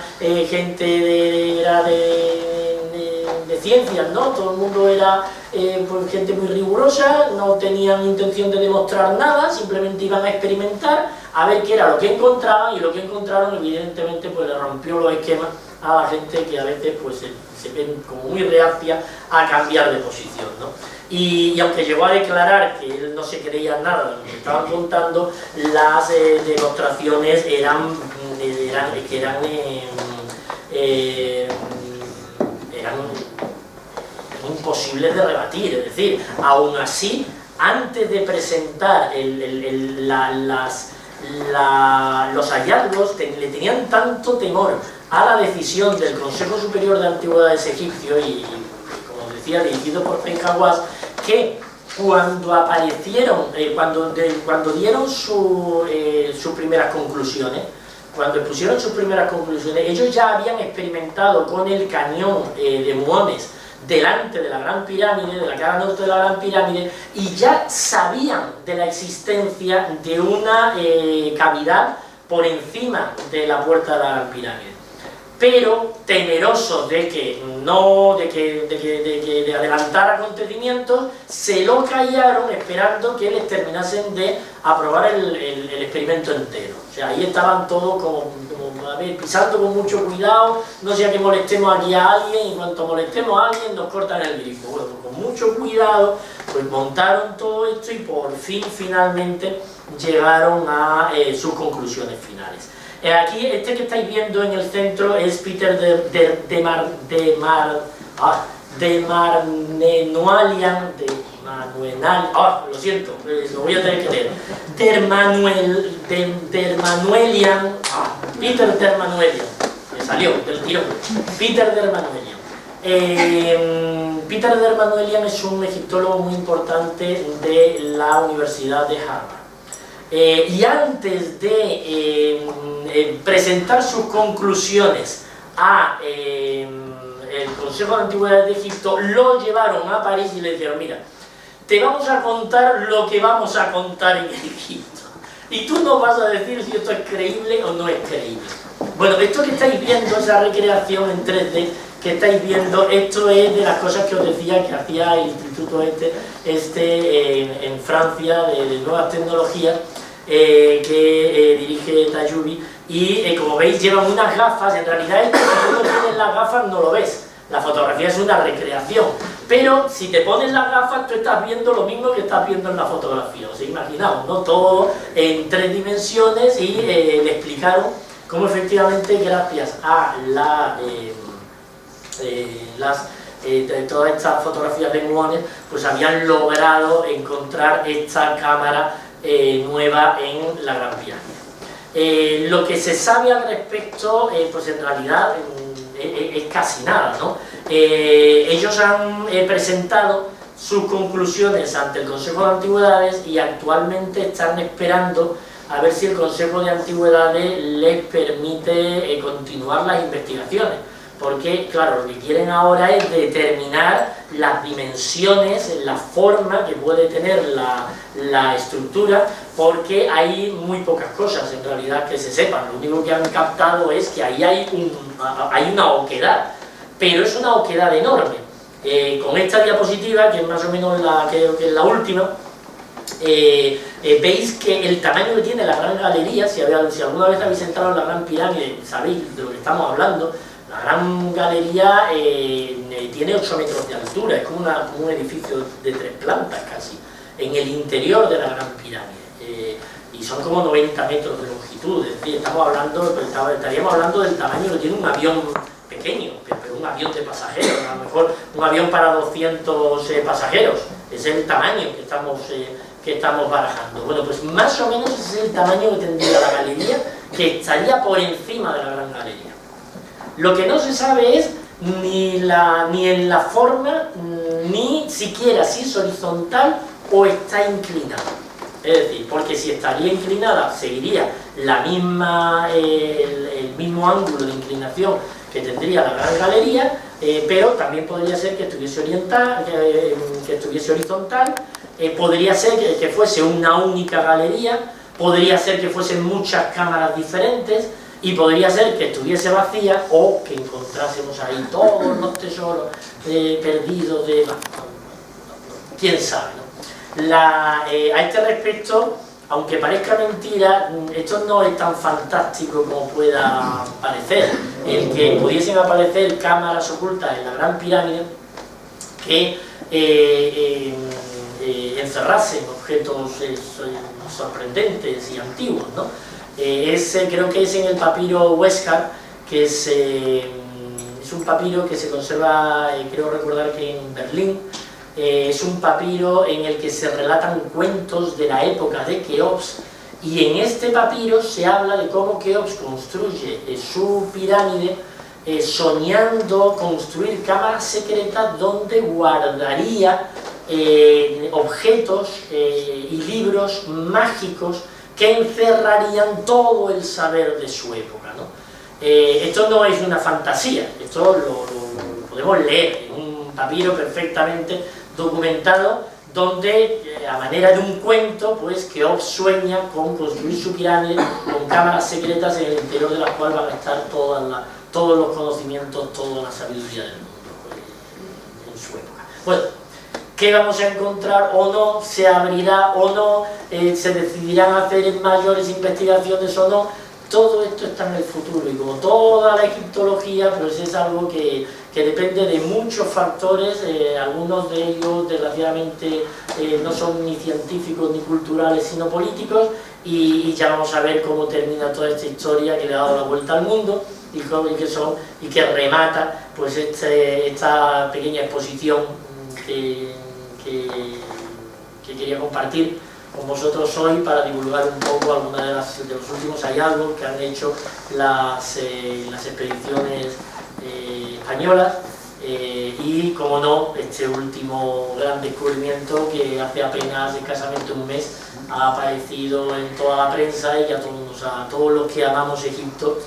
ciencias, ¿no? Todo el mundo era pues gente muy rigurosa, no tenían intención de demostrar nada, simplemente iban a experimentar, a ver qué era lo que encontraban, y lo que encontraron evidentemente pues le rompió los esquemas a la gente que a veces pues se ven como muy reacia a cambiar de posición, ¿no? Y aunque llegó a declarar que él no se creía nada de lo que estaban contando, las demostraciones eran imposibles de rebatir. Es decir, aún así, antes de presentar los hallazgos, le tenían tanto temor a la decisión del Consejo Superior de Antigüedades egipcio, y como decía, dirigido por Penn Hawass, que cuando aparecieron, cuando dieron sus primeras conclusiones, cuando expusieron sus primeras conclusiones, ellos ya habían experimentado con el cañón de muones delante de la Gran Pirámide, de la cara norte de la Gran Pirámide, y ya sabían de la existencia de una cavidad por encima de la puerta de la Gran Pirámide. Pero temerosos de adelantar acontecimientos, se lo callaron esperando que les terminasen de aprobar el experimento entero. O sea, ahí estaban todos como a ver, pisando con mucho cuidado, no sea que molestemos aquí a alguien, y cuanto molestemos a alguien nos cortan el grifo. Bueno, pues con mucho cuidado pues montaron todo esto y por fin finalmente llegaron a sus conclusiones finales. Aquí, este que estáis viendo en el centro es Peter de Marnenualian, lo siento, lo voy a tener que leer. Dermanuelian, Peter Dermanuelian, me salió del tirón. Peter Dermanuelian. Peter Dermanuelian es un egiptólogo muy importante de la Universidad de Harvard. Y antes de presentar sus conclusiones a el Consejo de Antigüedades de Egipto, lo llevaron a París y le dijeron: mira, te vamos a contar lo que vamos a contar en Egipto, y tú nos vas a decir si esto es creíble o no es creíble. Bueno, esto que estáis viendo, esa recreación en 3D que estáis viendo, esto es de las cosas que os decía que hacía el instituto en Francia, de nuevas tecnologías, que dirige Tayubi, y como veis llevan unas gafas. En realidad esto, si tú no tienes las gafas no lo ves, la fotografía es una recreación, pero si te pones las gafas tú estás viendo lo mismo que estás viendo en la fotografía. Os imaginaos, ¿no? Todo en 3 dimensiones, y le explicaron cómo efectivamente gracias a todas estas fotografías de muones pues habían logrado encontrar esta cámara nueva en la Gran Pirámide. Lo que se sabe al respecto, pues en realidad es casi nada, ¿no? Ellos han presentado sus conclusiones ante el Consejo de Antigüedades y actualmente están esperando a ver si el Consejo de Antigüedades les permite continuar las investigaciones. Porque, claro, lo que quieren ahora es determinar las dimensiones, la forma que puede tener la estructura, porque hay muy pocas cosas en realidad que se sepan. Lo único que han captado es que ahí hay una oquedad, pero es una oquedad enorme. Con esta diapositiva, que es más o menos creo que es la última, veis que el tamaño que tiene la Gran Galería, si alguna vez habéis entrado en la Gran Pirámide, sabéis de lo que estamos hablando. La Gran Galería tiene 8 metros de altura, es como un edificio de 3 plantas casi, en el interior de la Gran Pirámide, y son como 90 metros de longitud. Es decir, estaríamos hablando del tamaño que tiene un avión pequeño, pero un avión de pasajeros, a lo mejor un avión para 200 pasajeros, ese es el tamaño que estamos barajando. Bueno, pues más o menos ese es el tamaño que tendría la galería, que estaría por encima de la Gran Galería. Lo que no se sabe es ni en la forma, ni siquiera si es horizontal o está inclinada. Es decir, porque si estaría inclinada seguiría el mismo ángulo de inclinación que tendría la Gran Galería, pero también podría ser que estuviese horizontal, podría ser que fuese una única galería, podría ser que fuesen muchas cámaras diferentes, y podría ser que estuviese vacía o que encontrásemos ahí todos los tesoros perdidos de... quién sabe, ¿no? A este respecto, aunque parezca mentira, esto no es tan fantástico como pueda parecer. El que pudiesen aparecer cámaras ocultas en la Gran Pirámide que encerrasen objetos sorprendentes y antiguos, ¿no? Creo que es en el papiro Huéscar, que es un papiro que se conserva, creo recordar que en Berlín. Es un papiro en el que se relatan cuentos de la época de Keops, y en este papiro se habla de cómo Keops construye su pirámide soñando construir cámaras secretas donde guardaría objetos y libros mágicos que encerrarían todo el saber de su época, ¿no? Esto no es una fantasía, esto lo podemos leer en un papiro perfectamente documentado, donde a manera de un cuento, pues Keops sueña con construir su pirámide con cámaras secretas en el interior de las cuales van a estar todos los conocimientos, toda la sabiduría del mundo en su época. Bueno, ¿qué vamos a encontrar o no? ¿Se abrirá o no? ¿Se decidirán hacer mayores investigaciones o no? Todo esto está en el futuro, y como toda la egiptología, pues es algo que depende de muchos factores, algunos de ellos desgraciadamente no son ni científicos ni culturales sino políticos, y ya vamos a ver cómo termina toda esta historia que le ha dado la vuelta al mundo y que remata pues esta pequeña exposición que quería compartir con vosotros hoy para divulgar un poco algunos de los últimos hallazgos que han hecho las expediciones españolas, y, como no, este último gran descubrimiento que hace apenas escasamente un mes ha aparecido en toda la prensa y que a todos los que amamos Egipto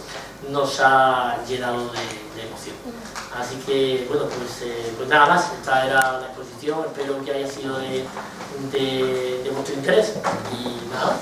nos ha llenado de emoción. Así que, bueno, pues nada más, esta era la exposición, espero que haya sido de vuestro interés, y nada,